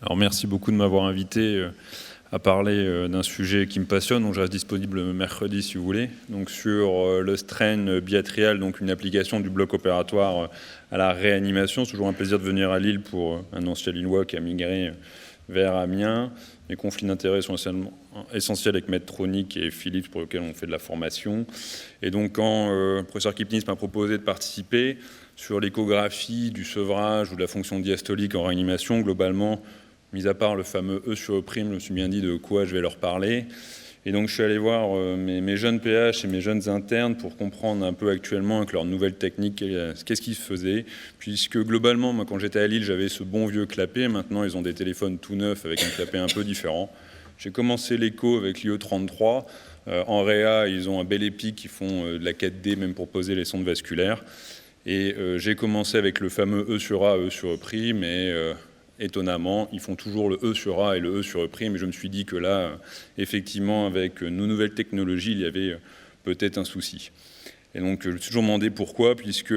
Alors merci beaucoup de m'avoir invité à parler d'un sujet qui me passionne, donc je reste disponible mercredi si vous voulez. Donc sur le strain biatrial, donc une application du bloc opératoire à la réanimation. C'est toujours un plaisir de venir à Lille pour un ancien Lillois qui a migré vers Amiens. Les conflits d'intérêts sont essentiels avec Medtronic et Philips pour lesquels on fait de la formation. Et donc quand le professeur Kipnis m'a proposé de participer sur l'échographie du sevrage ou de la fonction diastolique en réanimation, globalement, mis à part le fameux E sur E', je me suis bien dit de quoi je vais leur parler. Et donc je suis allé voir mes jeunes PH et mes jeunes internes pour comprendre un peu actuellement avec leurs nouvelles techniques qu'est-ce qu'ils faisaient. Puisque globalement, moi quand j'étais à Lille, j'avais ce bon vieux clapet. Maintenant, ils ont des téléphones tout neufs avec un clapet un peu différent. J'ai commencé l'écho avec l'IE33. En réa, ils ont un bel épi qui font de la 4D même pour poser les sondes vasculaires. Et j'ai commencé avec le fameux E sur A, E sur E', mais étonnamment, ils font toujours le E sur A et le E sur E', mais je me suis dit que là, effectivement, avec nos nouvelles technologies, il y avait peut-être un souci. Et donc, je me suis toujours demandé pourquoi, puisque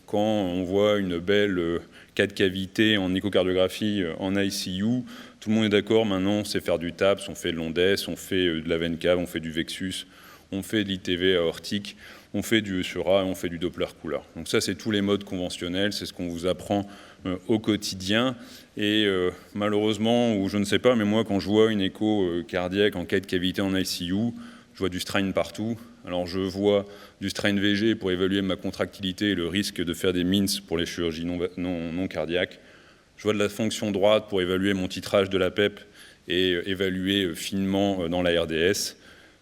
quand on voit une belle 4 cavités en échocardiographie en ICU, tout le monde est d'accord, maintenant, on sait faire du TAPS, on fait de l'ONDES, on fait de la veine cave, on fait du Vexus, on fait de l'ITV aortique, on fait du E sur A et on fait du Doppler couleur. Donc ça, c'est tous les modes conventionnels, c'est ce qu'on vous apprend au quotidien. Et malheureusement, ou je ne sais pas, mais moi, quand je vois une écho cardiaque en 4 cavités en ICU, je vois du strain partout. Alors je vois du strain VG pour évaluer ma contractilité et le risque de faire des MINS pour les chirurgies non cardiaques. Je vois de la fonction droite pour évaluer mon titrage de la PEP et évaluer finement dans la RDS.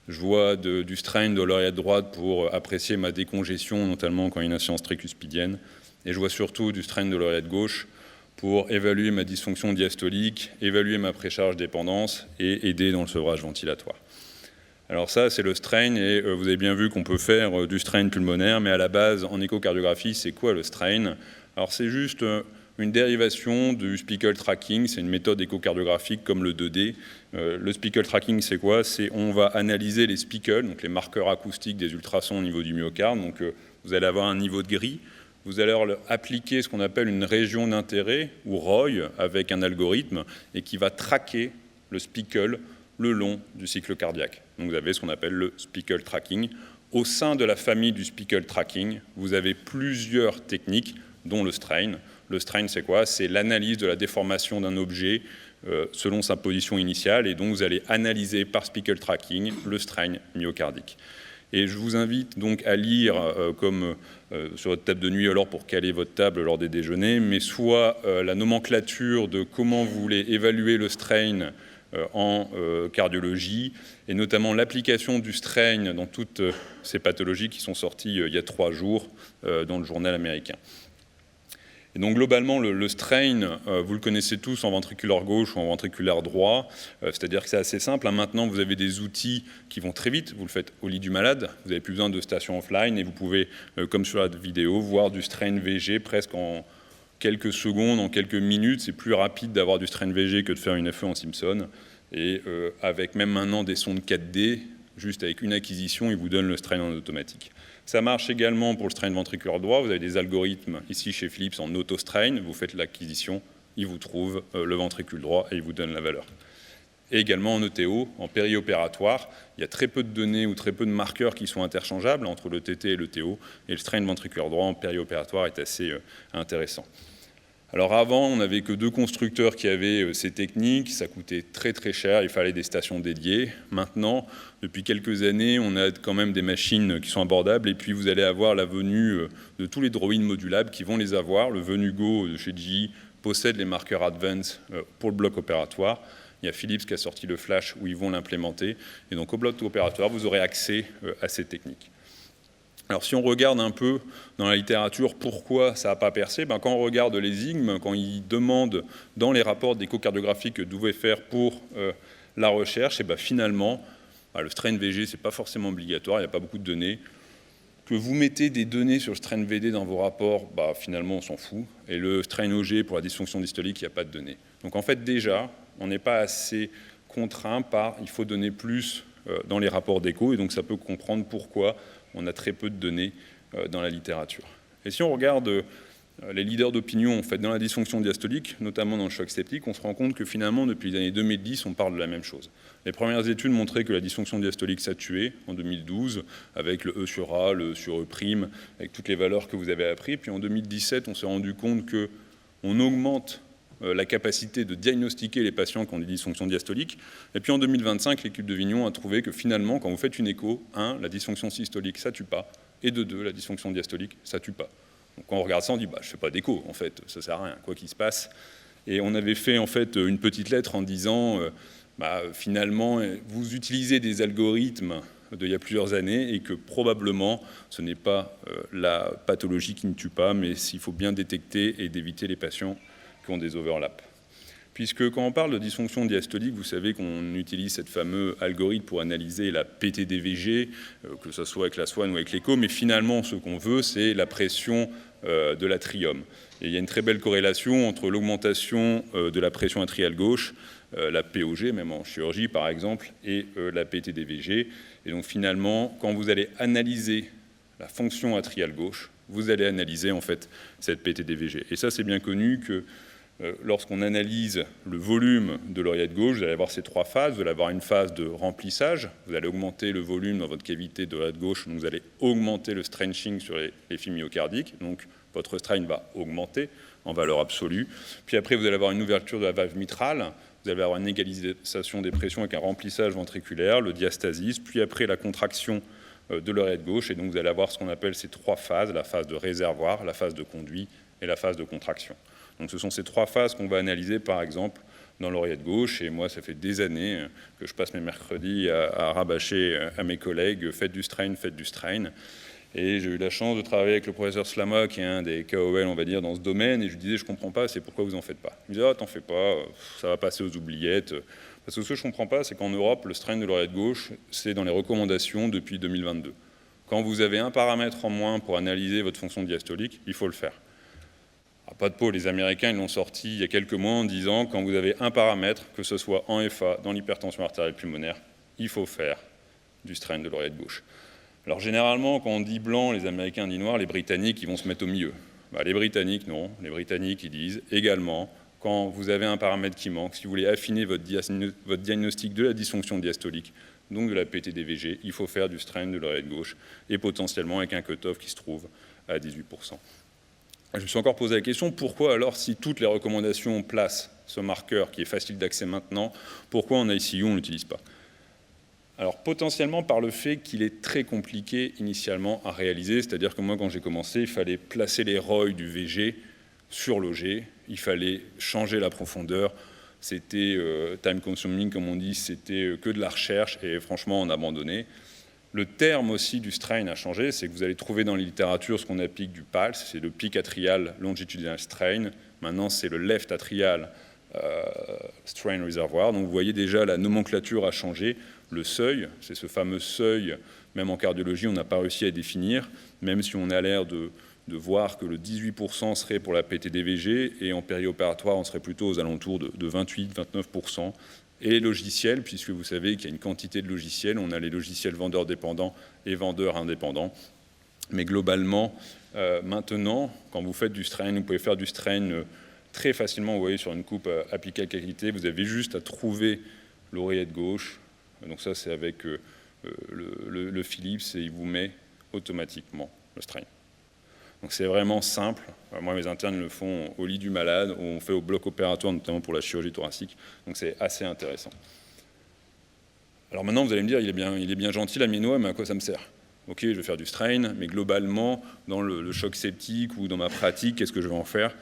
Je vois du strain de l'oreillette droite pour apprécier ma décongestion, notamment quand il y a une insuffisance tricuspidienne. Et je vois surtout du strain de l'oreillette gauche pour évaluer ma dysfonction diastolique, évaluer ma précharge dépendance et aider dans le sevrage ventilatoire. Alors ça, c'est le strain, et vous avez bien vu qu'on peut faire du strain pulmonaire, mais à la base, en échocardiographie, c'est quoi le strain? Alors c'est juste une dérivation du speckle tracking, c'est une méthode échocardiographique comme le 2D. Le speckle tracking, c'est quoi? C'est on va analyser les speckles, donc les marqueurs acoustiques des ultrasons au niveau du myocarde. Donc vous allez avoir un niveau de gris. Vous allez leur appliquer ce qu'on appelle une région d'intérêt, ou ROI, avec un algorithme, et qui va traquer le speckle le long du cycle cardiaque. Donc vous avez ce qu'on appelle le speckle tracking. Au sein de la famille du speckle tracking, vous avez plusieurs techniques, dont le strain. Le strain, c'est quoi? C'est l'analyse de la déformation d'un objet selon sa position initiale, et donc vous allez analyser par speckle tracking le strain myocardique. Et je vous invite donc à lire, comme sur votre table de nuit, alors pour caler votre table lors des déjeuners, mais soit la nomenclature de comment vous voulez évaluer le strain en cardiologie, et notamment l'application du strain dans toutes ces pathologies qui sont sorties il y a 3 jours dans le journal américain. Et donc globalement, le strain, vous le connaissez tous en ventriculaire gauche ou en ventriculaire droit, c'est-à-dire que c'est assez simple. Maintenant, vous avez des outils qui vont très vite, vous le faites au lit du malade, vous n'avez plus besoin de station offline, et vous pouvez, comme sur la vidéo, voir du strain VG presque en quelques secondes, en quelques minutes. C'est plus rapide d'avoir du strain VG que de faire une FE en Simpson. Et avec même maintenant des sondes 4D, juste avec une acquisition, ils vous donnent le strain en automatique. Ça marche également pour le strain ventriculaire droit. Vous avez des algorithmes ici chez Philips en auto-strain. Vous faites l'acquisition, il vous trouve le ventricule droit et il vous donne la valeur. Et également en ETO, en périopératoire, il y a très peu de données ou très peu de marqueurs qui sont interchangeables entre le TT et le TO. Et le strain ventriculaire droit en périopératoire est assez intéressant. Alors avant, on n'avait que 2 constructeurs qui avaient ces techniques, ça coûtait très très cher, il fallait des stations dédiées. Maintenant, depuis quelques années, on a quand même des machines qui sont abordables, et puis vous allez avoir la venue de tous les droïdes modulables qui vont les avoir. Le Venugo de chez GE possède les marqueurs Advance pour le bloc opératoire. Il y a Philips qui a sorti le Flash où ils vont l'implémenter. Et donc au bloc opératoire, vous aurez accès à ces techniques. Alors si on regarde un peu dans la littérature pourquoi ça n'a pas percé, quand on regarde les IGM, quand ils demandent dans les rapports d'échocardiographie que vous devez faire pour la recherche, et finalement, le strain VG, ce n'est pas forcément obligatoire, il n'y a pas beaucoup de données. Que vous mettez des données sur le strain VD dans vos rapports, finalement on s'en fout. Et le strain OG pour la dysfonction dystolique, il n'y a pas de données. Donc en fait déjà, on n'est pas assez contraint par il faut donner plus dans les rapports d'écho, et donc ça peut comprendre pourquoi on a très peu de données dans la littérature. Et si on regarde les leaders d'opinion en fait, dans la dysfonction diastolique, notamment dans le choc septique, on se rend compte que finalement, depuis les années 2010, on parle de la même chose. Les premières études montraient que la dysfonction diastolique, ça tuait en 2012, avec le E sur A, le E sur E', avec toutes les valeurs que vous avez apprises. Puis en 2017, on s'est rendu compte qu'on augmente la capacité de diagnostiquer les patients qui ont des dysfonctions diastoliques. Et puis en 2025, l'équipe de Vignon a trouvé que finalement, quand vous faites une écho, 1, la dysfonction systolique, ça ne tue pas, et de 2, la dysfonction diastolique, ça ne tue pas. Donc quand on regarde ça, on dit je ne fais pas d'écho, en fait, ça ne sert à rien, quoi qu'il se passe. Et on avait fait en fait une petite lettre en disant finalement, vous utilisez des algorithmes d'il y a plusieurs années et que probablement ce n'est pas la pathologie qui ne tue pas, mais s'il faut bien détecter et d'éviter les patients qui ont des overlaps. Puisque quand on parle de dysfonction diastolique, vous savez qu'on utilise cette fameux algorithme pour analyser la PTDVG, que ce soit avec la Swan ou avec l'écho, mais finalement ce qu'on veut, c'est la pression de l'atrium. Et il y a une très belle corrélation entre l'augmentation de la pression atriale gauche, la POG, même en chirurgie par exemple, et la PTDVG. Et donc finalement, quand vous allez analyser la fonction atriale gauche, vous allez analyser en fait cette PTDVG. Et ça, c'est bien connu que lorsqu'on analyse le volume de l'oreillette gauche, vous allez avoir ces 3 phases. Vous allez avoir une phase de remplissage. Vous allez augmenter le volume dans votre cavité de l'oreillette gauche. Donc vous allez augmenter le stretching sur les fibres myocardiques. Donc votre strain va augmenter en valeur absolue. Puis après, vous allez avoir une ouverture de la valve mitrale. Vous allez avoir une égalisation des pressions avec un remplissage ventriculaire, le diastasis. Puis après, la contraction de l'oreillette gauche. Et donc vous allez avoir ce qu'on appelle ces 3 phases, la phase de réservoir, la phase de conduit et la phase de contraction. Donc ce sont ces 3 phases qu'on va analyser, par exemple, dans l'oreillette gauche. Et moi, ça fait des années que je passe mes mercredis à rabâcher à mes collègues « faites du strain, faites du strain ». Et j'ai eu la chance de travailler avec le professeur Slama, qui est un des KOL, on va dire, dans ce domaine. Et je lui disais « je ne comprends pas, c'est pourquoi vous n'en faites pas ?» Il me disait « ah, t'en fais pas, ça va passer aux oubliettes ». Parce que ce que je ne comprends pas, c'est qu'en Europe, le strain de l'oreillette gauche, c'est dans les recommandations depuis 2022. Quand vous avez un paramètre en moins pour analyser votre fonction diastolique, il faut le faire. Pas de peau, les Américains ils l'ont sorti il y a quelques mois en disant quand vous avez un paramètre, que ce soit en FA, dans l'hypertension artérielle pulmonaire, il faut faire du strain de l'oreillette gauche. Alors généralement, quand on dit blanc, les Américains disent noir, les Britanniques ils vont se mettre au milieu. Les Britanniques, non. Les Britanniques ils disent également quand vous avez un paramètre qui manque, si vous voulez affiner votre diagnostic de la dysfonction diastolique, donc de la PTDVG, il faut faire du strain de l'oreillette gauche et potentiellement avec un cutoff qui se trouve à 18%. Je me suis encore posé la question, pourquoi alors, si toutes les recommandations placent ce marqueur qui est facile d'accès maintenant, pourquoi en ICU on ne l'utilise pas? Alors potentiellement par le fait qu'il est très compliqué initialement à réaliser, c'est-à-dire que moi quand j'ai commencé, il fallait placer les ROI du VG sur l'OG, il fallait changer la profondeur, c'était time consuming comme on dit, c'était que de la recherche et franchement on a abandonné. Le terme aussi du strain a changé, c'est que vous allez trouver dans la littérature ce qu'on applique du PALS, c'est le peak atrial longitudinal strain. Maintenant, c'est le left atrial strain reservoir. Donc, vous voyez déjà, la nomenclature a changé. Le seuil, c'est ce fameux seuil, même en cardiologie, on n'a pas réussi à définir, même si on a l'air de voir que le 18% serait pour la PTDVG et en périopératoire, on serait plutôt aux alentours de 28-29%. Et logiciels, puisque vous savez qu'il y a une quantité de logiciels. On a les logiciels vendeurs dépendants et vendeurs indépendants. Mais globalement, maintenant, quand vous faites du strain, vous pouvez faire du strain très facilement. Vous voyez, sur une coupe appliquée à qualité, vous avez juste à trouver l'oreillette gauche. Donc ça, c'est avec le Philips et il vous met automatiquement le strain. Donc c'est vraiment simple. Moi, mes internes le font au lit du malade, ou on fait au bloc opératoire, notamment pour la chirurgie thoracique. Donc c'est assez intéressant. Alors maintenant, vous allez me dire, il est bien gentil, l'aminoa, mais à quoi ça me sert? Ok, je vais faire du strain, mais globalement, dans le choc septique ou dans ma pratique, qu'est-ce que je vais en faire?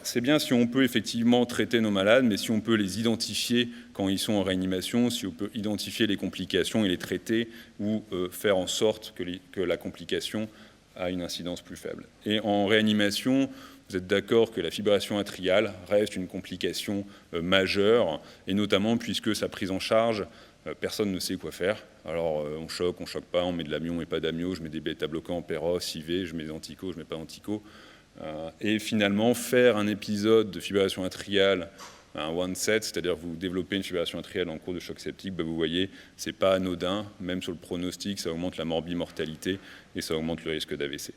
C'est bien si on peut effectivement traiter nos malades, mais si on peut les identifier quand ils sont en réanimation, si on peut identifier les complications et les traiter, ou faire en sorte que la complication a une incidence plus faible. Et en réanimation, vous êtes d'accord que la fibrillation atriale reste une complication majeure, et notamment puisque sa prise en charge, personne ne sait quoi faire. Alors on choque pas, on met de l'amio, on met pas d'amio, je mets des bêta-bloquants, Péros, IV, je mets des antico, je mets pas d'antico. Et finalement, faire un épisode de fibrillation atriale, un one set, c'est-à-dire vous développez une fibrillation atriale en cours de choc septique, vous voyez, c'est pas anodin, même sur le pronostic, ça augmente la morbimortalité et ça augmente le risque d'AVC.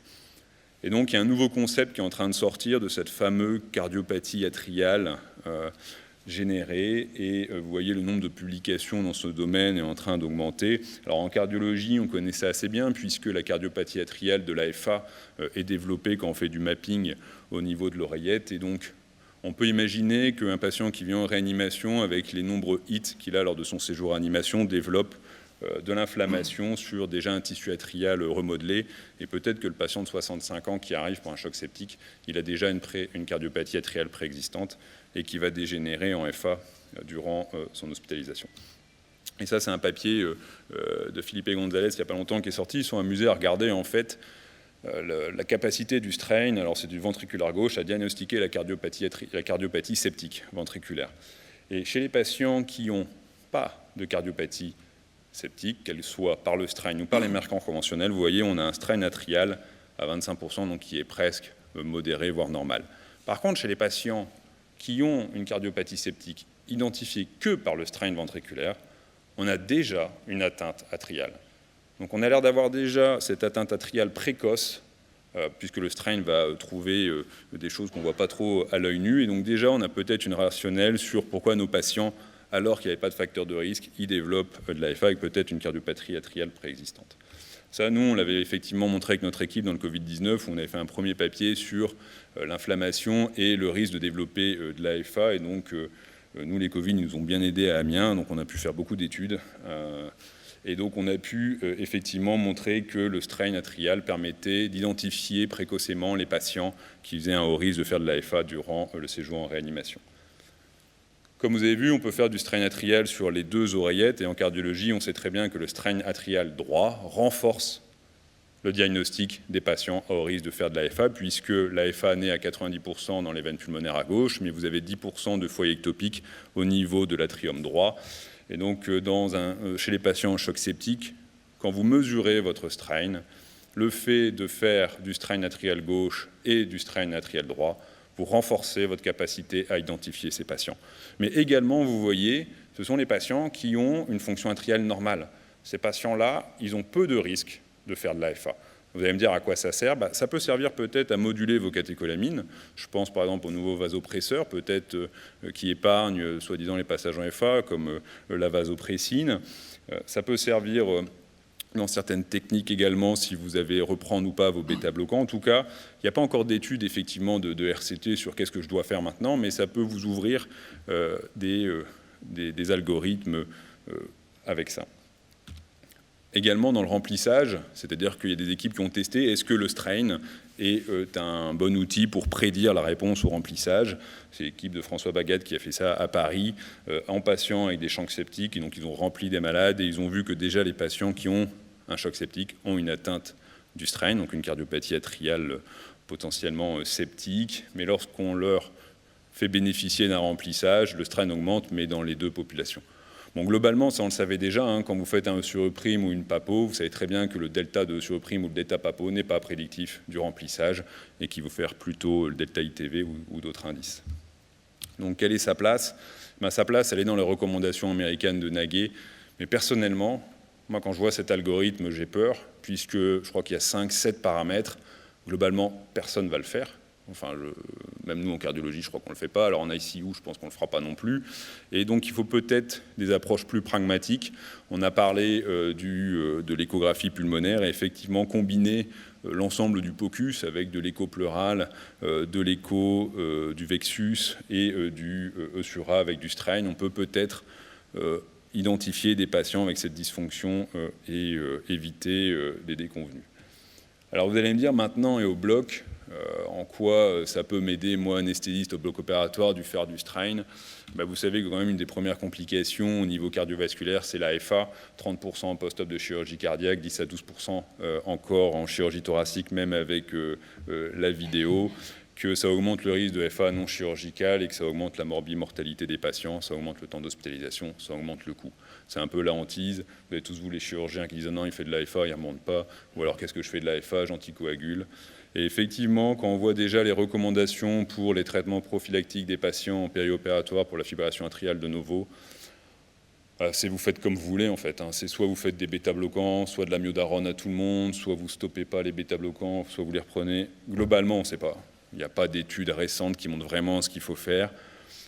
Et donc, il y a un nouveau concept qui est en train de sortir de cette fameuse cardiopathie atriale générée. Et vous voyez, le nombre de publications dans ce domaine est en train d'augmenter. Alors, en cardiologie, on connaît ça assez bien, puisque la cardiopathie atriale de l'AFA est développée quand on fait du mapping au niveau de l'oreillette. Et donc, on peut imaginer qu'un patient qui vient en réanimation, avec les nombreux hits qu'il a lors de son séjour en réanimation, développe de l'inflammation sur déjà un tissu atrial remodelé, et peut-être que le patient de 65 ans qui arrive pour un choc septique, il a déjà une cardiopathie atriale préexistante et qui va dégénérer en FA durant son hospitalisation. Et ça, c'est un papier de Felipe González il n'y a pas longtemps qui est sorti. Ils sont amusés à regarder en fait la capacité du strain, alors c'est du ventriculaire gauche, à diagnostiquer la cardiopathie septique ventriculaire. Et chez les patients qui n'ont pas de cardiopathie septique, qu'elle soit par le strain ou par les mercants conventionnels, vous voyez, on a un strain atrial à 25%, donc qui est presque modéré, voire normal. Par contre, chez les patients qui ont une cardiopathie septique identifiée que par le strain ventriculaire, on a déjà une atteinte atriale. Donc on a l'air d'avoir déjà cette atteinte atriale précoce, puisque le strain va trouver des choses qu'on ne voit pas trop à l'œil nu, et donc déjà on a peut-être une rationnelle sur pourquoi nos patients, alors qu'il n'y avait pas de facteur de risque, ils développent de l'AFA avec peut-être une cardiopathie atriale préexistante. Ça, nous, on l'avait effectivement montré avec notre équipe dans le Covid-19, où on avait fait un premier papier sur l'inflammation et le risque de développer de l'AFA. Et donc, nous, les Covid, nous ont bien aidés à Amiens, donc on a pu faire beaucoup d'études. Et donc, on a pu effectivement montrer que le strain atrial permettait d'identifier précocement les patients qui faisaient un haut risque de faire de l'AFA durant le séjour en réanimation. Comme vous avez vu, on peut faire du strain atrial sur les deux oreillettes, et en cardiologie, on sait très bien que le strain atrial droit renforce le diagnostic des patients à haut risque de faire de l'AFA, puisque l'AFA naît à 90% dans les veines pulmonaires à gauche, mais vous avez 10% de foyer ectopique au niveau de l'atrium droit. Et donc, chez les patients en choc septique, quand vous mesurez votre strain, le fait de faire du strain atrial gauche et du strain atrial droit, pour renforcer votre capacité à identifier ces patients. Mais également, vous voyez, ce sont les patients qui ont une fonction atriale normale. Ces patients-là, ils ont peu de risques de faire de l'AFA. Vous allez me dire à quoi ça sert. Ça peut servir peut-être à moduler vos catécholamines. Je pense par exemple aux nouveaux vasopresseurs, peut-être qui épargnent soi-disant les passages en FA, comme la vasopressine. Ça peut servir dans certaines techniques également, si vous avez reprendre ou pas vos bêta-bloquants. En tout cas, il n'y a pas encore d'études effectivement de RCT sur qu'est-ce que je dois faire maintenant, mais ça peut vous ouvrir des algorithmes avec ça. Également dans le remplissage, c'est-à-dire qu'il y a des équipes qui ont testé, est-ce que le strain est un bon outil pour prédire la réponse au remplissage. C'est l'équipe de François Bagat qui a fait ça à Paris, en patients avec des chocs septiques, et donc ils ont rempli des malades, et ils ont vu que déjà les patients qui ont un choc septique ont une atteinte du strain, donc une cardiopathie atriale potentiellement septique, mais lorsqu'on leur fait bénéficier d'un remplissage, le strain augmente, mais dans les deux populations. Bon, globalement, ça on le savait déjà, quand vous faites un sureprime ou une PAPO, vous savez très bien que le delta de sureprime ou le delta PAPO n'est pas prédictif du remplissage et qu'il faut faire plutôt le delta ITV ou d'autres indices. Donc quelle est sa place ? Sa place, elle est dans les recommandations américaines de Naguet, mais personnellement, moi quand je vois cet algorithme, j'ai peur, puisque je crois qu'il y a 5-7 paramètres, globalement, personne ne va le faire. Enfin, même nous en cardiologie, je crois qu'on ne le fait pas. Alors en ICU, je pense qu'on ne le fera pas non plus. Et donc il faut peut-être des approches plus pragmatiques. On a parlé de l'échographie pulmonaire et effectivement combiner l'ensemble du POCUS avec de l'écho pleural, de l'écho du Vexus et du Eusura avec du strain. On peut peut-être identifier des patients avec cette dysfonction et éviter des déconvenues. Alors vous allez me dire maintenant et au bloc, en quoi ça peut m'aider, moi, anesthésiste au bloc opératoire, du faire du strain. Vous savez que quand même une des premières complications au niveau cardiovasculaire, c'est l'AFA, 30% en post-op de chirurgie cardiaque, 10 à 12% encore en chirurgie thoracique, même avec la vidéo, que ça augmente le risque de FA non chirurgicale et que ça augmente la morbimortalité des patients, ça augmente le temps d'hospitalisation, ça augmente le coût. C'est un peu la hantise. Vous avez tous vous les chirurgiens qui disent non, il fait de l'AFA, il ne remonte pas, ou alors qu'est-ce que je fais de l'AFA, j'anticoagule. Et effectivement, quand on voit déjà les recommandations pour les traitements prophylactiques des patients en périopératoire pour la fibrillation atriale de novo, Vous faites comme vous voulez, en fait. C'est soit vous faites des bêta-bloquants, soit de l'amiodarone à tout le monde, soit vous ne stoppez pas les bêta-bloquants, soit vous les reprenez. Globalement, on ne sait pas. Il n'y a pas d'études récentes qui montrent vraiment ce qu'il faut faire.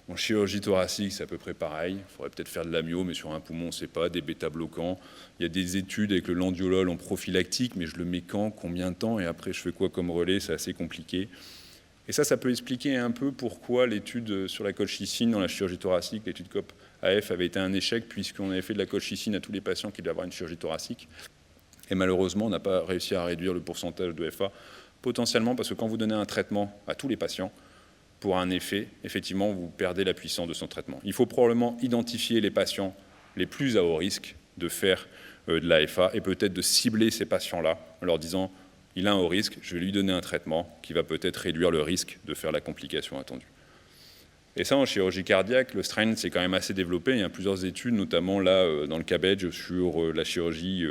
En chirurgie thoracique, c'est à peu près pareil. Il faudrait peut-être faire de l'amio, mais sur un poumon, on ne sait pas, des bêta-bloquants. Il y a des études avec le landiolol en prophylactique, mais je le mets quand, combien de temps, et après je fais quoi comme relais, c'est assez compliqué. Et ça peut expliquer un peu pourquoi l'étude sur la colchicine dans la chirurgie thoracique, l'étude COP-AF, avait été un échec, puisqu'on avait fait de la colchicine à tous les patients qui devaient avoir une chirurgie thoracique. Et malheureusement, on n'a pas réussi à réduire le pourcentage de FA, potentiellement parce que quand vous donnez un traitement à tous les patients, pour un effet, effectivement, vous perdez la puissance de son traitement. Il faut probablement identifier les patients les plus à haut risque de faire de l'AFA et peut-être de cibler ces patients-là en leur disant « il a un haut risque, je vais lui donner un traitement qui va peut-être réduire le risque de faire la complication attendue ». Et ça, en chirurgie cardiaque, le strain, c'est quand même assez développé. Il y a plusieurs études, notamment là, dans le CABEDGE, sur la chirurgie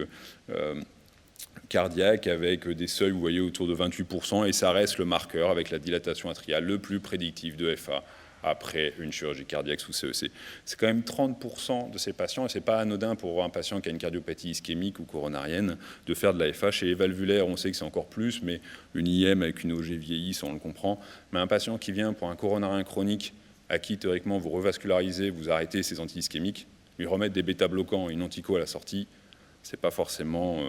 cardiaque avec des seuils, vous voyez, autour de 28%, et ça reste le marqueur avec la dilatation atriale le plus prédictif de FA après une chirurgie cardiaque sous CEC. C'est quand même 30% de ces patients, et ce n'est pas anodin pour un patient qui a une cardiopathie ischémique ou coronarienne de faire de la FA. Chez les valvulaires, on sait que c'est encore plus, mais une IM avec une OG vieillisse, on le comprend. Mais un patient qui vient pour un coronarien chronique, à qui théoriquement vous revascularisez, vous arrêtez ses anti-ischémiques, lui remettre des bêta-bloquants et une antico à la sortie, ce n'est pas forcément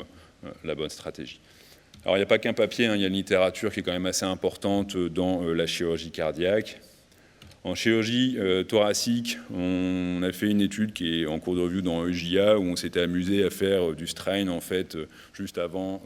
la bonne stratégie. Alors il n'y a pas qu'un papier, il y a une littérature qui est quand même assez importante dans la chirurgie cardiaque. En chirurgie thoracique, on a fait une étude qui est en cours de review dans EJA où on s'était amusé à faire du strain en fait juste avant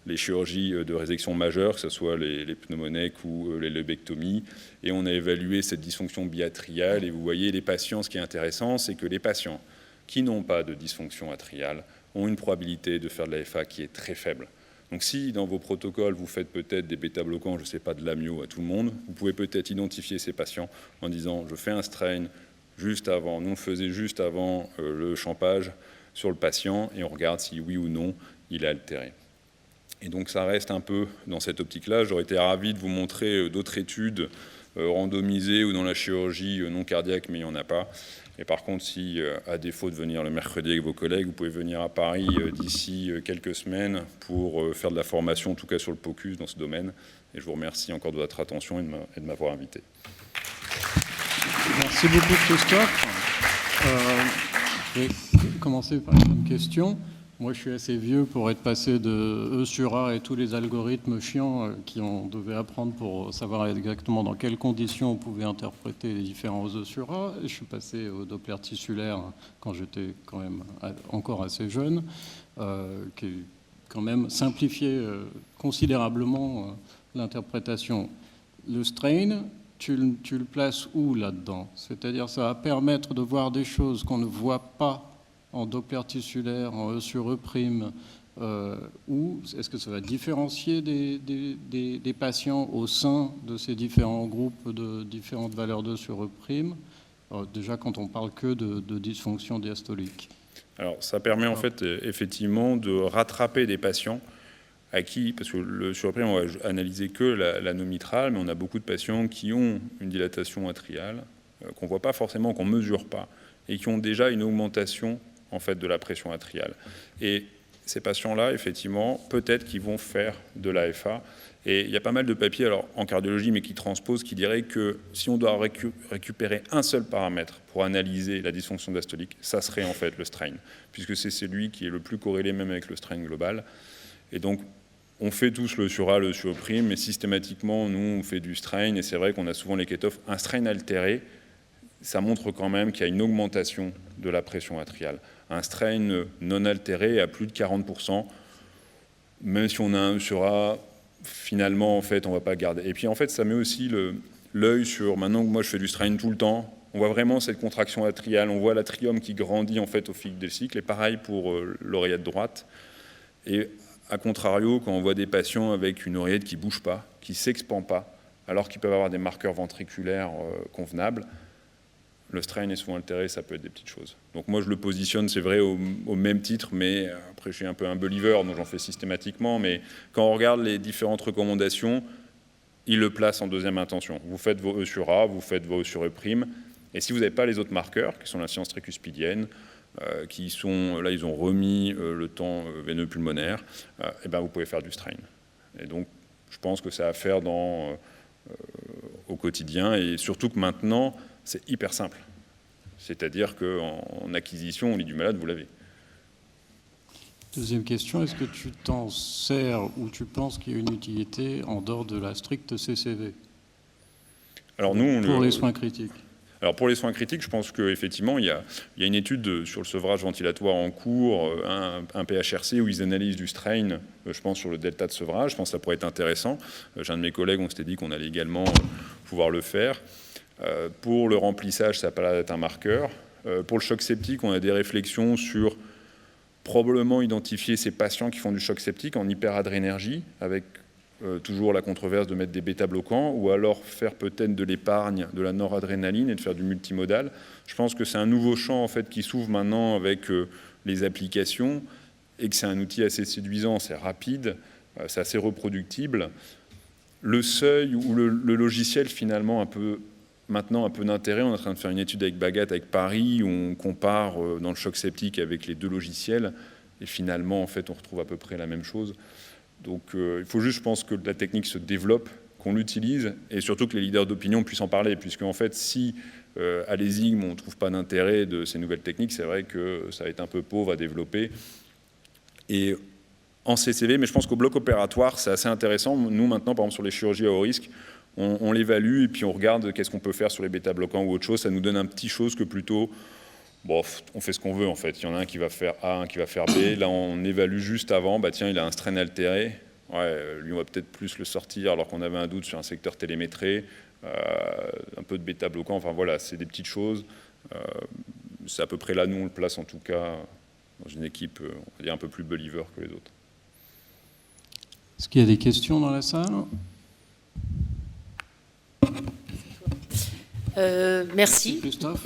les chirurgies de résection majeure, que ce soit les pneumoniques ou les lobectomies, et on a évalué cette dysfonction biatriale. Et vous voyez les patients, ce qui est intéressant, c'est que les patients qui n'ont pas de dysfonction atriale ont une probabilité de faire de la FA qui est très faible. Donc si dans vos protocoles, vous faites peut-être des bêta-bloquants, je ne sais pas, de l'amio à tout le monde, vous pouvez peut-être identifier ces patients en disant « je fais un strain juste avant ». Nous, on faisait juste avant le champage sur le patient et on regarde si oui ou non il est altéré. Et donc ça reste un peu dans cette optique-là. J'aurais été ravi de vous montrer d'autres études randomisées ou dans la chirurgie non cardiaque, mais il n'y en a pas. Et par contre, si, à défaut de venir le mercredi avec vos collègues, vous pouvez venir à Paris d'ici quelques semaines pour faire de la formation, en tout cas sur le POCUS dans ce domaine. Et je vous remercie encore de votre attention et de m'avoir invité. Merci beaucoup, Christophe. Je vais commencer par une question. Moi, je suis assez vieux pour être passé de E sur A et tous les algorithmes chiants qu'on devait apprendre pour savoir exactement dans quelles conditions on pouvait interpréter les différents E sur A. Je suis passé au Doppler tissulaire quand j'étais quand même encore assez jeune, qui quand même simplifié considérablement l'interprétation. Le strain, tu le places où là-dedans? C'est-à-dire ça va permettre de voir des choses qu'on ne voit pas en Doppler tissulaire, en E sur E', ou est-ce que ça va différencier des patients au sein de ces différents groupes de différentes valeurs d'E sur E'? Déjà, quand on parle que de dysfonction diastolique. Alors, ça permet en fait effectivement de rattraper des patients à qui, parce que le sur E', on va analyser que l'anneau mitral, mais on a beaucoup de patients qui ont une dilatation atriale, qu'on ne voit pas forcément, qu'on ne mesure pas, et qui ont déjà une augmentation en fait de la pression atriale. Et ces patients-là, effectivement, peut-être qu'ils vont faire de l'AFA. Et il y a pas mal de papiers, alors en cardiologie, mais qui transposent, qui diraient que si on doit récupérer un seul paramètre pour analyser la dysfonction diastolique, ça serait en fait le strain, puisque c'est celui qui est le plus corrélé même avec le strain global. Et donc, on fait tous le sur A, le sur E', mais systématiquement, nous, on fait du strain, et c'est vrai qu'on a souvent les cutoffs. Un strain altéré, ça montre quand même qu'il y a une augmentation de la pression atriale. Un strain non altéré à plus de 40%, même si on a un sur A, finalement, en fait, on ne va pas garder. Et puis, en fait, ça met aussi l'œil sur, maintenant que moi, je fais du strain tout le temps, on voit vraiment cette contraction atriale, on voit l'atrium qui grandit, en fait, au fil des cycles, et pareil pour l'oreillette droite. Et à contrario, quand on voit des patients avec une oreillette qui ne bouge pas, qui ne s'expand pas, alors qu'ils peuvent avoir des marqueurs ventriculaires convenables, le strain est souvent altéré, ça peut être des petites choses. Donc moi, je le positionne, c'est vrai, au même titre, mais après, je suis un peu un believer, donc j'en fais systématiquement. Mais quand on regarde les différentes recommandations, il le place en deuxième intention. Vous faites vos E sur A, vous faites vos E sur E', et si vous n'avez pas les autres marqueurs, qui sont l'incidence tricuspidienne, qui sont, là ils ont remis le temps veineux pulmonaire, et ben vous pouvez faire du strain. Et donc je pense que ça a à faire au quotidien, et surtout que maintenant c'est hyper simple. C'est-à-dire qu'en acquisition, au lit du malade, vous l'avez. Deuxième question, est-ce que tu t'en sers ou tu penses qu'il y a une utilité en dehors de la stricte CCV? Alors nous, pour les soins critiques. Alors pour les soins critiques, je pense qu'effectivement, il y a une étude sur le sevrage ventilatoire en cours, un PHRC, où ils analysent du strain, je pense, sur le delta de sevrage. Je pense que ça pourrait être intéressant. J'ai un de mes collègues, on s'était dit qu'on allait également pouvoir le faire. Pour le remplissage, ça paraît être un marqueur. Pour le choc septique, on a des réflexions sur probablement identifier ces patients qui font du choc septique en hyperadrénergie, avec toujours la controverse de mettre des bêta-bloquants, ou alors faire peut-être de l'épargne de la noradrénaline et de faire du multimodal. Je pense que c'est un nouveau champ en fait, qui s'ouvre maintenant avec les applications, et que c'est un outil assez séduisant, c'est rapide, c'est assez reproductible. Le seuil ou le logiciel finalement maintenant un peu d'intérêt. On est en train de faire une étude avec Bagat, avec Paris, où on compare dans le choc septique avec les deux logiciels, et finalement en fait on retrouve à peu près la même chose. Donc il faut juste, je pense, que la technique se développe, qu'on l'utilise, et surtout que les leaders d'opinion puissent en parler, puisque en fait si à l'ESIGM on ne trouve pas d'intérêt de ces nouvelles techniques, c'est vrai que ça va être un peu pauvre à développer. Et en CCV, mais je pense qu'au bloc opératoire, c'est assez intéressant. Nous, maintenant, par exemple, sur les chirurgies à haut risque, on l'évalue et puis on regarde qu'est-ce qu'on peut faire sur les bêta-bloquants ou autre chose. Ça nous donne un petit chose que plutôt, bon, on fait ce qu'on veut en fait. Il y en a un qui va faire A, un qui va faire B. Là, on évalue juste avant, bah tiens, il a un strain altéré. Ouais, lui, on va peut-être plus le sortir alors qu'on avait un doute sur un secteur télémétré. Un peu de bêta-bloquant, enfin voilà, c'est des petites choses. C'est à peu près là, nous, on le place en tout cas dans une équipe, on va dire, un peu plus believer que les autres. Est-ce qu'il y a des questions dans la salle ? Merci. Christophe ?